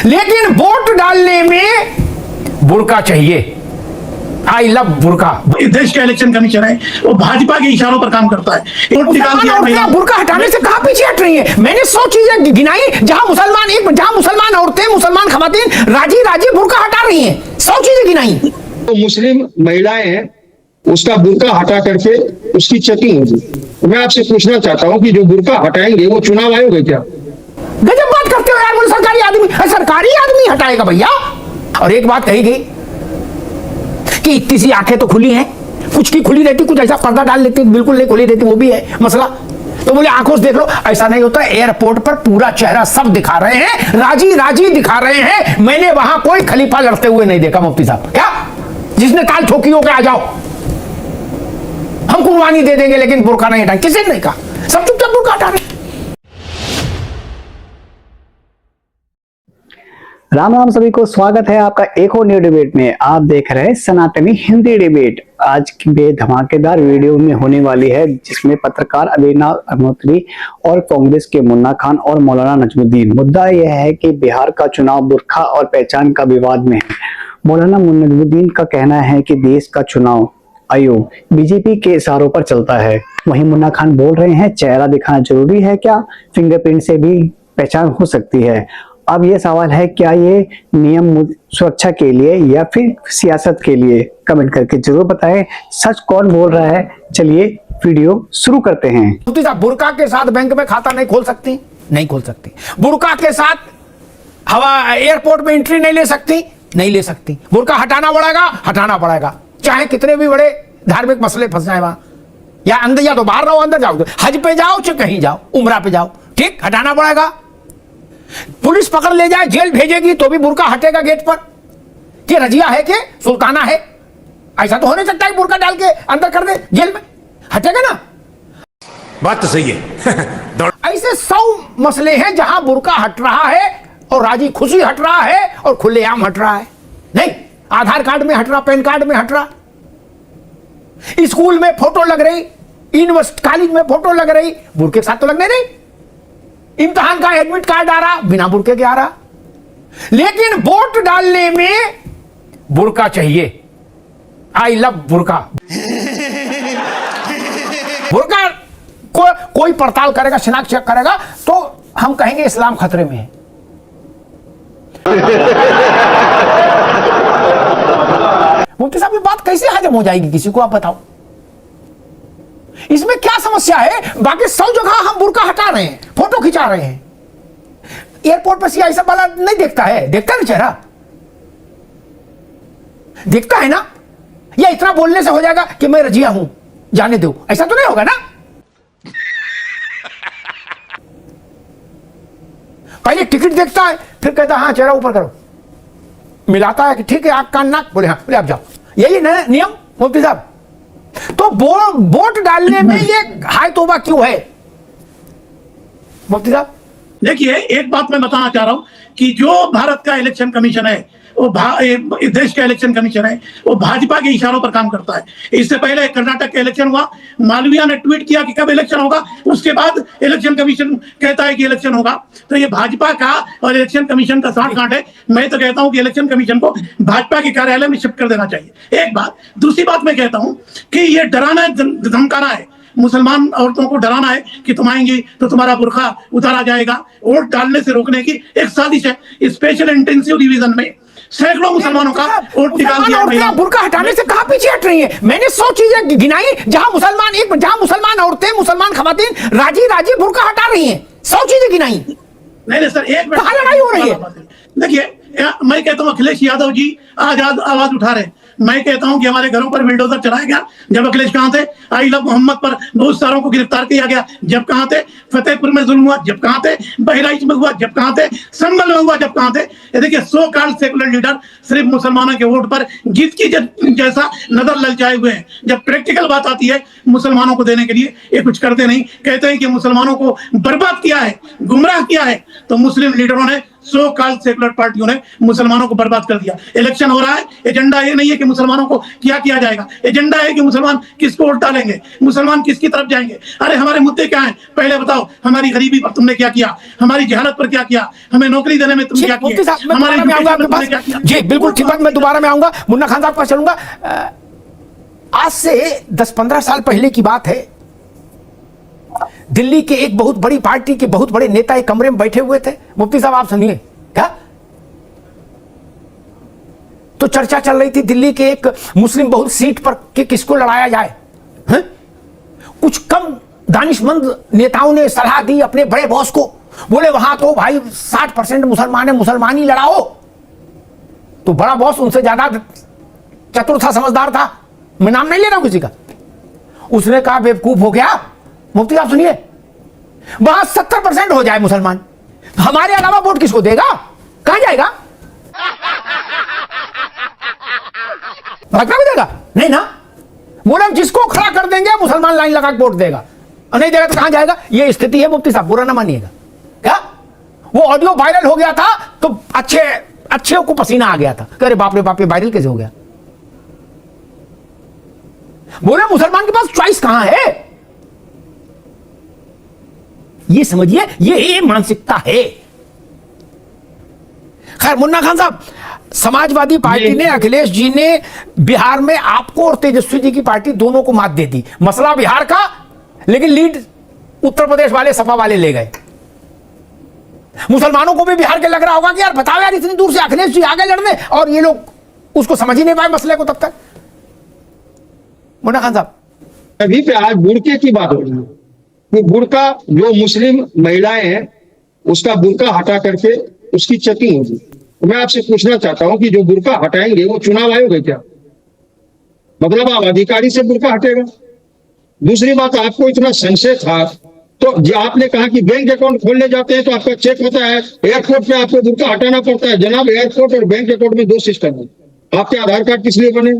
लेकिन वोट डालने में बुर्का चाहिए। I love burqa. देश का इलेक्शन कमीशन है, वो भाजपा के इशारों पर काम करता है। बुर्का हटाने से कहां पीछे हट रही है? मैंने 100 चीजें गिनाई जहां मुसलमान औरतें, मुसलमान खवातीन राजी बुर्का हटा रही हैं। 100 चीजें गिनाई। तो मुस्लिम महिलाएं हैं, उसका बुर्का हटा करके उसकी चेकिंग होगी। मैं आपसे पूछना चाहता हूं कि जो बुर्का हटाएंगे वो चुनाव आयोग है क्या? गजब बात करते हो यार। बोले सरकारी आदमी हटाएगा भैया। और एक बात कही गई कि इतनी सी आंखें तो खुली हैं, कुछ की खुली रहती, कुछ ऐसा पर्दा डाल लेती, बिल्कुल नहीं खुली रहती, वो भी है मसला। तो बोले आंखों से देख लो। ऐसा नहीं होता। एयरपोर्ट पर पूरा चेहरा सब दिखा रहे हैं, राजी दिखा रहे हैं। मैंने वहां कोई खलीफा लड़ते हुए नहीं देखा मुफ्ती साहब। क्या जिसने ताल ठोकी हो के आ जाओ, हम कुर्बानी दे देंगे लेकिन बुर्का नहीं हटाएंगे, किसी ने नहीं कहा। सब चुपचाप बुर्का हटा रहे। राम राम सभी को, स्वागत है आपका एक और न्यू डिबेट में। आप देख रहे हैं सनातनी हिंदी डिबेट। आज की धमाकेदार वीडियो में होने वाली है, जिसमें पत्रकार अभिनव अग्निहोत्री और कांग्रेस के मुन्ना खान और मौलाना नजमुद्दीन। मुद्दा यह है कि बिहार का चुनाव बुर्का और पहचान का विवाद में है। मौलाना नजमुद्दीन का कहना है कि देश का चुनाव आयोग बीजेपी के इशारों पर चलता है। वहीं मुन्ना खान बोल रहे हैं चेहरा दिखाना जरूरी है क्या? फिंगरप्रिंट से भी पहचान हो सकती है। अब ये सवाल है, क्या ये नियम सुरक्षा के लिए या फिर सियासत के लिए? कमेंट करके जरूर बताएं। सच कौन बोल रहा है? चलिए वीडियो शुरू करते हैं। मुफ्ती साहब, बुर्का के साथ बैंक में खाता नहीं खोल सकती? नहीं खोल सकती। बुर्का के साथ हवा एयरपोर्ट में एंट्री नहीं ले सकती? नहीं ले सकती। बुर्का हटाना पड़ेगा, चाहे कितने भी बड़े धार्मिक मसले फंस जाए वहां। या अंदर, या तो बाहर रहो, अंदर जाओ, हज पे जाओ चाहे कहीं जाओ, उम्रा पे जाओ, ठीक, हटाना पड़ेगा। पुलिस पकड़ ले जाए, जेल भेजेगी तो भी बुर्का हटेगा गेट पर। कि रजिया है कि सुल्ताना है? ऐसा तो हो नहीं सकता कि बुर्का डाल के अंदर कर दे जेल में, हटेगा ना? बात तो सही है। ऐसे 100 मसले हैं जहां बुर्का हट रहा है और राजी खुशी हट रहा है और खुलेआम हट रहा है। नहीं, आधार कार्ड में हट रहा, पैन कार्ड में हट रहा, स्कूल में फोटो लग रही, यूनिवर्सिटी कॉलेज में फोटो लग रही, बुर्के के साथ तो लगने नहीं। इम्तिहान का एडमिट कार्ड आ रहा, बिना बुर्के के आ रहा। लेकिन वोट डालने में बुर्का चाहिए। I love बुर्का। बुर्का कोई पड़ताल करेगा, शिनाख्त चेक करेगा तो हम कहेंगे इस्लाम खतरे में है। मुफ्ती साहब, ये बात कैसे हजम हो जाएगी किसी को? आप बताओ, इसमें क्या समस्या है? बाकी 100 जगह हम बुर्का हटा रहे हैं, फोटो खिंचा रहे हैं। एयरपोर्ट पर सियासी वाला नहीं देखता है? देखता है ना चेहरा, देखता है ना? या इतना बोलने से हो जाएगा कि मैं रजिया हूं, जाने दो? ऐसा तो नहीं होगा ना। पहले टिकट देखता है, फिर कहता है हाँ चेहरा ऊपर करो, मिलाता है कि ठीक है आंख कान नाक, बोले हाँ, बोले आप जाओ। यही ना नियम मुफ्ती साहब? तो वोट डालने में ये हाय तौबा क्यों है मुफ्ती साहब? देखिए, एक बात मैं बताना चाह रहा हूं कि जो भारत का इलेक्शन कमीशन है, वो देश का इलेक्शन कमीशन है, वो भाजपा के इशारों पर काम करता है। इससे पहले कर्नाटक का इलेक्शन हुआ, मालवीय ने ट्वीट किया कि कब इलेक्शन होगा, उसके बाद इलेक्शन कमीशन कहता है कि इलेक्शन होगा। तो ये भाजपा का और इलेक्शन कमीशन का साठ-गांठ है। मैं तो कहता हूं कि इलेक्शन कमीशन को भाजपा के कार्यालय में शिफ्ट कर देना चाहिए। एक बात। दूसरी बात मैं कहता हूं कि ये डराना धमकाना है, मुसलमान औरतों को डराना है कि तुम आएंगी तो तुम्हारा बुर्का उतारा जाएगा। वोट डालने से रोकने की एक साजिश है। स्पेशल इंटेंसिव डिवीजन में सैकड़ों मुसलमानों का वोट निकाल दिया। बुर्का हटाने से कहां पीछे हट रही है? मैंने 100 चीजें गिनाई जहां मुसलमान औरतें, मुसलमान खवातीन राजी बुर्का हटा रही हैं। 100 चीजें गिनाई। नहीं सर, एक मिनट, कहां लड़ाई हो रही है? देखिए, मैं कहता हूं अखिलेश यादव जी आजाद आवाज उठा रहे। मैं कहता हूं कि हमारे घरों पर बिल्डोजर चलाया गया जब अखिलेश कहां थे। आई लव मोहम्मद पर बहुत सारों को गिरफ्तार किया गया जब कहां थे। फतेहपुर में जुल्म हुआ जब कहां थे। बहराइच में हुआ जब कहां थे। संभल में हुआ जब कहां थे। ये देखिए, सो कॉल्ड सेकुलर लीडर सिर्फ मुसलमानों के वोट पर जीत की जैसा नजर ललचाए हुए हैं। जब प्रैक्टिकल बात आती है मुसलमानों को देने के लिए, ये कुछ करते नहीं। कहते हैं कि मुसलमानों को बर्बाद किया है, गुमराह किया है। तो मुस्लिम लीडरों ने सो कॉल्ड सेकुलर पार्टियों ने मुसलमानों को बर्बाद कर दिया। इलेक्शन हो रहा है, एजेंडा ये नहीं है कि मुसलमानों को क्या किया जाएगा, एजेंडा है कि मुसलमान किसको वोट डालेंगे, मुसलमान किसकी तरफ जाएंगे। अरे हमारे मुद्दे क्या हैं, पहले बताओ। हमारी गरीबी पर तुमने क्या किया, हमारी जहालत पर क्या किया, हमें नौकरी देने में तुम क्या मुफ्ती किया, साहब, मैं हमारे दोबारा में आऊंगा education में आपके तुमने क्या किया। पास। जी बिल्कुल ठीक बात, मैं दोबारा में आऊंगा। मुन्ना खान साहब पास चलूंगा। आज से 10-15 साल पहले की बात है, दिल्ली के एक बहुत बड़ी पार्टी के बहुत बड़े नेता एक कमरे में बैठे हुए थे। मुफ्ती साहब आप सुनिए क्या, तो चर्चा चल रही थी दिल्ली के एक मुस्लिम बहुल सीट पर कि किसको लड़ाया जाए। हैं? कुछ कम दानिशमंद नेताओं ने सलाह दी अपने बड़े बॉस को, बोले वहां तो भाई 60% मुसलमान है, मुसलमान ही लड़ाओ। तो बड़ा बॉस उनसे ज्यादा चतुर था, समझदार था, मैं नाम नहीं ले रहा हूं किसी का, उसने कहा बेवकूफ हो गया मुफ्ती साहब सुनिए, वहां 70% हो जाए मुसलमान, हमारे अलावा वोट किसको देगा, कहां जाएगा, भाजपा को देगा नहीं ना। बोले जिसको खड़ा कर देंगे मुसलमान लाइन लगा के वोट देगा, और नहीं देगा तो कहां जाएगा। ये स्थिति है मुफ्ती साहब, बुरा ना मानिएगा। क्या वो ऑडियो वायरल हो गया था तो अच्छे को पसीना आ गया था, कह रहे बाप रे बाप, ये वायरल कैसे हो गया। बोले मुसलमान के पास चॉइस कहां है, ये समझिए, ये मानसिकता है। खैर मुन्ना खान साहब, समाजवादी पार्टी ने, अखिलेश जी ने बिहार में आपको और तेजस्वी जी की पार्टी दोनों को मात दे दी। मसला बिहार का, लेकिन लीड उत्तर प्रदेश वाले सपा वाले ले गए। मुसलमानों को भी बिहार के लग रहा होगा कि यार बताओ यार, इतनी दूर से अखिलेश जी आगे लड़ने, और ये लोग उसको समझ ही नहीं पाए मसले को तब तक। मुन्ना खान साहब, अभी पे आज बुर्के की बात हो रही है कि बुर्का जो मुस्लिम महिलाएं हैं उसका बुर्का हटा करके उसकी चेकिंग होगी। तो मैं आपसे पूछना चाहता हूं कि जो बुर्का हटाएंगे वो चुनाव आयोग है क्या, मतलब आप अधिकारी से बुर्का हटेगा। दूसरी बात, आपको इतना संशय था तो जो आपने कहा कि बैंक अकाउंट खोलने जाते हैं तो आपका चेक होता है, एयरपोर्ट पे आपको बुर्का हटाना पड़ता है। जनाब, एयरपोर्ट और बैंक अकाउंट में 2 सिस्टम है। आपके आधार कार्ड किस लिए बने,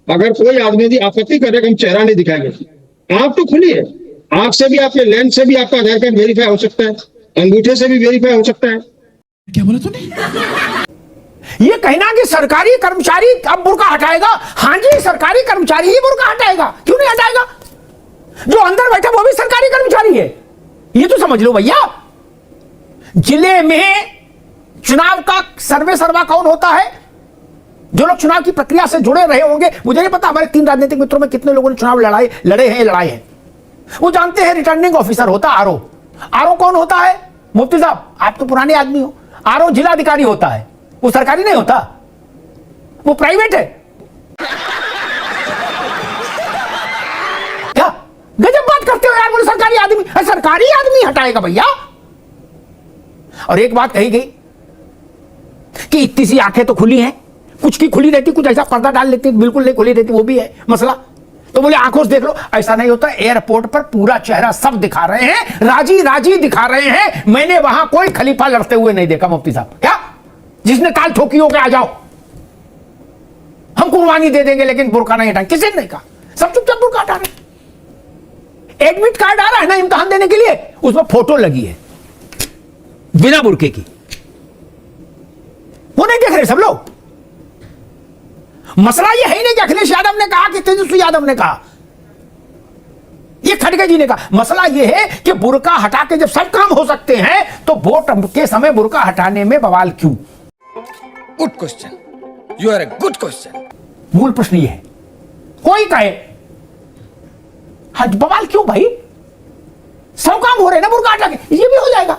अगर कोई आदमी यदि आपत्ति करे हम चेहरा नहीं दिखाएंगे, आंख तो खुली है, आंख से भी आपके लेंस से भी आपका आधार कार्ड वेरीफाई हो सकता है, अंगूठे से भी वेरीफाई हो सकता है। क्या बोला तूने? ये कहना कि सरकारी कर्मचारी अब बुर्का हटाएगा, हाँ जी सरकारी कर्मचारी ही बुर्का हटाएगा, क्यों नहीं हटाएगा, जो अंदर बैठा वो भी सरकारी कर्मचारी है, ये तो समझ लो भैया। जिले में चुनाव का सर्वा कौन होता है, जो लोग चुनाव की प्रक्रिया से जुड़े रहे होंगे, मुझे नहीं पता हमारे 3 राजनीतिक मित्रों में कितने लोगों ने चुनाव लड़े हैं, वो जानते हैं रिटर्निंग ऑफिसर होता है आरओ कौन होता है मुफ्ती साहब, आप तो पुराने आदमी हो, आरओ जिलाधिकारी होता है, वो सरकारी नहीं होता, वो प्राइवेट है। क्या गजब बात करते हो यार, बोले सरकारी आदमी हटाएगा भैया। और एक बात कही गई कि इतनी सी आंखें तो खुली हैं, कुछ की खुली रहती, कुछ ऐसा पर्दा डाल लेती, बिल्कुल नहीं खुली रहती, वो भी है मसला। तो बोले आंखों से देख लो, ऐसा नहीं होता, एयरपोर्ट पर पूरा चेहरा सब दिखा रहे हैं, राजी दिखा रहे हैं। मैंने वहां कोई खलीफा लड़ते हुए नहीं देखा मुफ्ती साहब, क्या जिसने ताल ठोकी हो के आ जाओ हम कुर्बानी दे देंगे लेकिन बुर्का नहीं हटाएंगे, किसी ने नहीं कहा, सब चुपचाप बुर्का हटा रहे। एडमिट कार्ड आ रहा है ना इम्तिहान देने के लिए, उसमें फोटो लगी है बिना बुर्के की, वो नहीं देख रहे सब लोग। मसला ये है ही नहीं कि अखिलेश यादव ने कहा कि तेजस्वी यादव ने कहा, ये खड़गे जी ने कहा। मसला ये है कि बुर्का हटा के जब सब काम हो सकते हैं तो वोट के समय बुर्का हटाने में बवाल क्यों। Good question, you are a good question. मूल प्रश्न ये है, कोई कहे बवाल क्यों भाई, सब काम हो रहे ना बुर्का हटा के, ये भी हो जाएगा।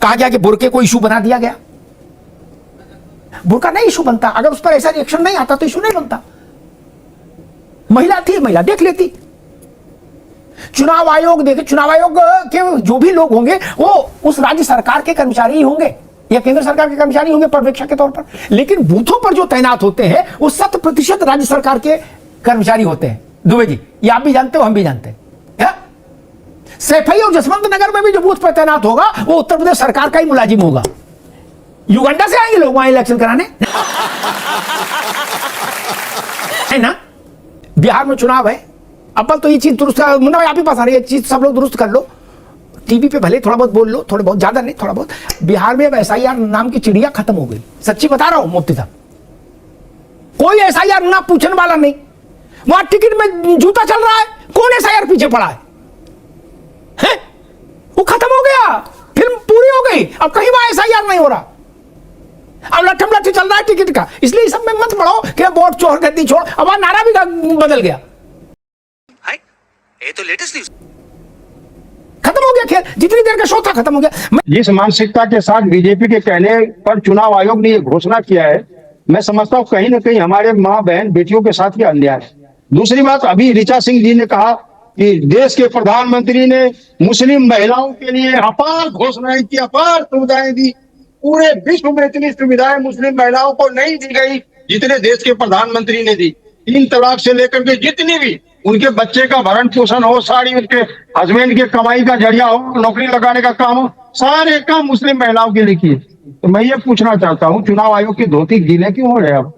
कहा गया कि बुर्के को इशू बना दिया गया, बुर्का नहीं इशू बनता, अगर उस पर ऐसा रिएक्शन नहीं आता तो इशू नहीं बनता। महिला थी, महिला देख लेती। चुनाव आयोग देखे, चुनाव आयोग के जो भी लोग होंगे वो उस राज्य सरकार के कर्मचारी ही होंगे या केंद्र सरकार के कर्मचारी होंगे पर्यवेक्षक के तौर पर, लेकिन बूथों पर जो तैनात होते हैं वो 100% राज्य सरकार के कर्मचारी होते हैं। दुबे जी, ये आप भी जानते हो, हम भी जानते हैं। सैफई और जसवंत नगर में भी जो बूथ पर तैनात होगा वो उत्तर प्रदेश सरकार का ही मुलाजिम होगा। युगांडा से आएंगे लोग वहां इलेक्शन कराने, है ना। बिहार में चुनाव है, अपन तो ये चीज दुरुस्त, मुन्ना आप ही पास आ रही है, चीज सब लोग दुरुस्त कर लो टीवी पे भले थोड़ा बहुत बोल लो, थोड़ा बहुत, ज्यादा नहीं, थोड़ा बहुत। बिहार में अब एसआईआर नाम की चिड़िया खत्म हो गई, सच्ची बता रहा हूं मुफ्ती साहब। कोई एसआईआर ना पूछने वाला नहीं। वहां टिकट में जूता चल रहा है, कौन एसआईआर पीछे पड़ा है? वो खत्म हो गया, फिल्म पूरी हो गई। अब कहीं वहां एसआईआर नहीं हो रहा, अब लट्ठम लट्ठी चल रहा है टिकट का। इसलिए इस सब में मत पड़ो कि वोट चोर गद्दी छोड़। अब वहां नारा भी बदल गया, ये तो लेटेस्ट न्यूज़। खत्म हो गया खेल। जितनी देर का शो था खत्म हो गया। जिस मानसिकता के साथ बीजेपी के कहने पर चुनाव आयोग ने ये घोषणा किया है, मैं समझता हूँ कहीं ना कहीं हमारे माँ बहन बेटियों के साथ ये अन्याय है। दूसरी बात, अभी ऋचा सिंह जी ने कहा कि देश के प्रधानमंत्री ने मुस्लिम महिलाओं के लिए अपार घोषणाएं की, अपार सुविधाएं दी। पूरे विश्व में इतनी सुविधाएं मुस्लिम महिलाओं को नहीं दी गई जितने देश के प्रधानमंत्री ने दी। 3 तलाक से लेकर के जितनी भी उनके बच्चे का भरण पोषण हो, सारी उनके हस्बैंड के कमाई का जरिया हो, नौकरी लगाने का काम हो, सारे काम मुस्लिम महिलाओं के लिए किए। तो मैं ये पूछना चाहता हूँ, चुनाव आयोग की धोती गीले क्यों हो रहे अब?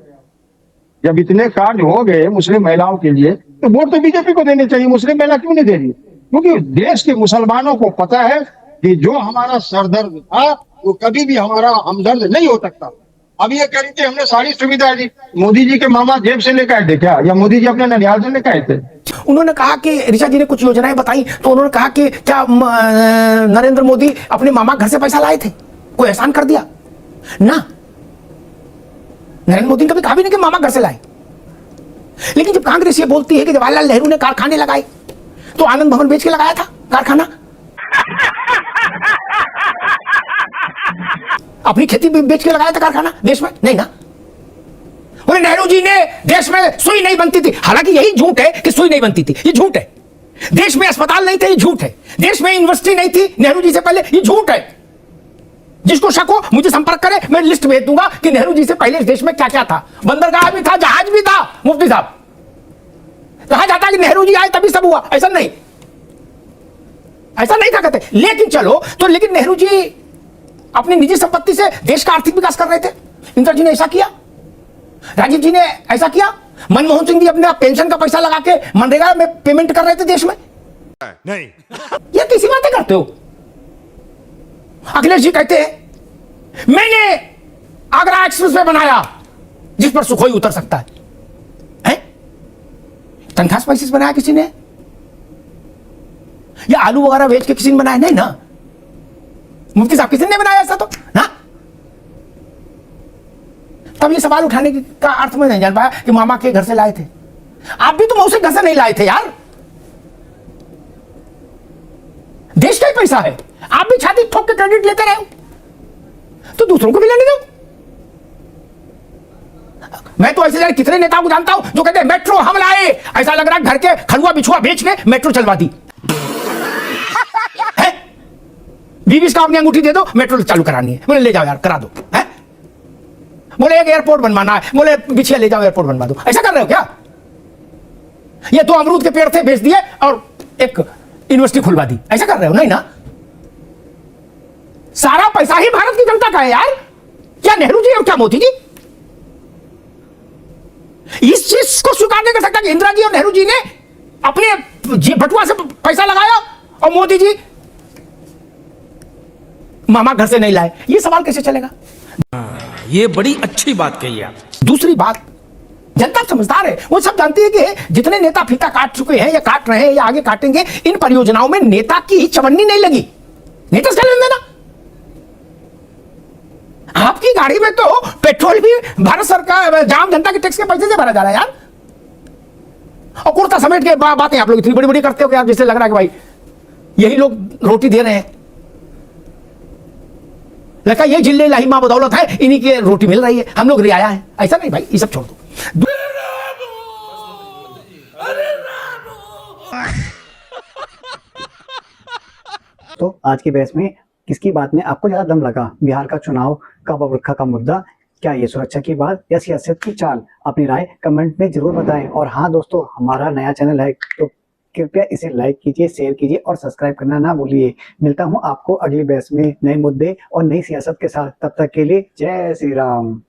जब इतने कार्य हो गए मुस्लिम महिलाओं के लिए, तो वोट तो बीजेपी को देने चाहिए, मुस्लिम महिला क्यों नहीं दे रही? क्योंकि देश के मुसलमानों को पता है कि जो हमारा सरदर्द था वो कभी भी हमारा हमदर्द नहीं हो सकता। अब ये कह रही थी हमने सारी सुविधा दी, मोदी जी के मामा जेब से लेकर आए थे क्या, या मोदी जी अपने ननिहाल से लेकर आए थे? उन्होंने कहा कि ऋचा जी ने कुछ योजनाएं बताई, तो उन्होंने कहा कि क्या नरेंद्र मोदी अपने मामा घर से पैसा लाए थे, कोई एहसान कर दिया ना? नरेंद्र मोदी ने कभी कहा भी नहीं कि मामा घर से लाए। लेकिन जब कांग्रेस ये बोलती है कि जवाहरलाल नेहरू ने कारखाने लगाए, तो आनंद भवन बेच के लगाया था कारखाना, अपनी खेती बेच के लगाया था कारखाना देश में? नहीं ना। बोले नेहरू जी ने देश में सुई नहीं बनती थी, हालांकि यही झूठ है कि सुई नहीं बनती थी, ये झूठ है। देश में अस्पताल नहीं थे, ये झूठ है। देश में यूनिवर्सिटी नहीं थी नेहरू जी से पहले, ये झूठ है। जिसको शक हो मुझे संपर्क करे, मैं लिस्ट भेज दूंगा कि नेहरू जी से पहले इस देश में क्या क्या था। बंदरगाह भी था, जहाज भी था। मुफ्ती साहब कहा जाता है कि नेहरू जी आए तभी सब हुआ, ऐसा नहीं, ऐसा नहीं था कहते। लेकिन चलो तो, लेकिन नेहरू जी अपनी निजी संपत्ति से देश का आर्थिक विकास कर रहे थे। इंदिरा जी ने ऐसा किया, राजीव जी ने ऐसा किया, मनमोहन सिंह जी अपने पेंशन का पैसा लगा के मनरेगा में पेमेंट कर रहे थे देश में। नहीं, ये कैसी बातें करते हो? अखिलेश जी कहते हैं मैंने आगरा एक्सप्रेस वे बनाया जिस पर सुखोई उतर सकता है। तनख्वाह पैसे से बनाया किसी ने, या आलू वगैरह बेच के किसी ने बनाया? नहीं ना। मुफ्ती साहब किसी ने बनाया ऐसा तो ना। तब ये सवाल उठाने का अर्थ में नहीं जान पाया कि मामा के घर से लाए थे। आप भी तो मौसे घर से नहीं लाए थे यार, देश का ही पैसा है। आप भी छाती ठोक के क्रेडिट लेते रहे हो, तो दूसरों को भी लेने दो। मैं तो ऐसे जाने कितने नेताओं को जानता हूं जो कहते हैं मेट्रो हम लाए, ऐसा लग रहा है घर के खड़ुआ बिछुआ बेच के मेट्रो चलवा दी। 20 का अपनी अंगूठी दे दो, मेट्रो चालू करानी है। बोले ले जाओ यार, करा दो। है बोले एक एयरपोर्ट बनवाना है, बोले बिछिया ले जाओ एयरपोर्ट बनवा दो। ऐसा कर रहे हो क्या? ये 2 अमरूद के पेड़ थे, बेच दिए और एक यूनिवर्सिटी खुलवा दी। ऐसा कर रहे हो? नहीं ना। सारा पैसा ही भारत की जनता का है यार। क्या नेहरू जी और क्या मोदी जी इस चीज को स्वीकार नहीं कर सकता कि इंदिरा जी और नेहरू जी ने अपने बटुआ से पैसा लगाया और मोदी जी मामा घर से नहीं लाए? ये सवाल कैसे चलेगा? ये बड़ी अच्छी बात कही आप। दूसरी बात, जनता समझदार है, वो सब जानती है कि जितने नेता फीता काट चुके हैं या काट रहे हैं या आगे काटेंगे, इन परियोजनाओं में नेता की चवन्नी नहीं लगी। नेता से लेना देना। आपकी गाड़ी में तो पेट्रोल भी भारत सरकार, जाम जनता के टैक्स के पैसे से भरा जा रहा है यार। और कुर्ता समेट के बातें आप लोग इतनी बड़ी बड़ी करते हो कि आप जैसे लग रहा है कि भाई यही लोग रोटी दे रहे हैं। लगा ये जिले लाही मां बदौलत है, इन्हीं के रोटी मिल रही है, हम लोग रियाया है। ऐसा नहीं भाई, ये सब छोड़ दो। तो आज की बहस में किसकी बात में आपको ज्यादा दम लगा? बिहार का चुनाव का बबरखा का मुद्दा, क्या ये सुरक्षा की बात या सियासत की चाल? अपनी राय कमेंट में जरूर बताएं। और हाँ दोस्तों, हमारा नया चैनल है तो कृपया इसे लाइक कीजिए, शेयर कीजिए और सब्सक्राइब करना ना भूलिए। मिलता हूं आपको अगली बहस में नए मुद्दे और नई सियासत के साथ। तब तक के लिए जय श्री राम।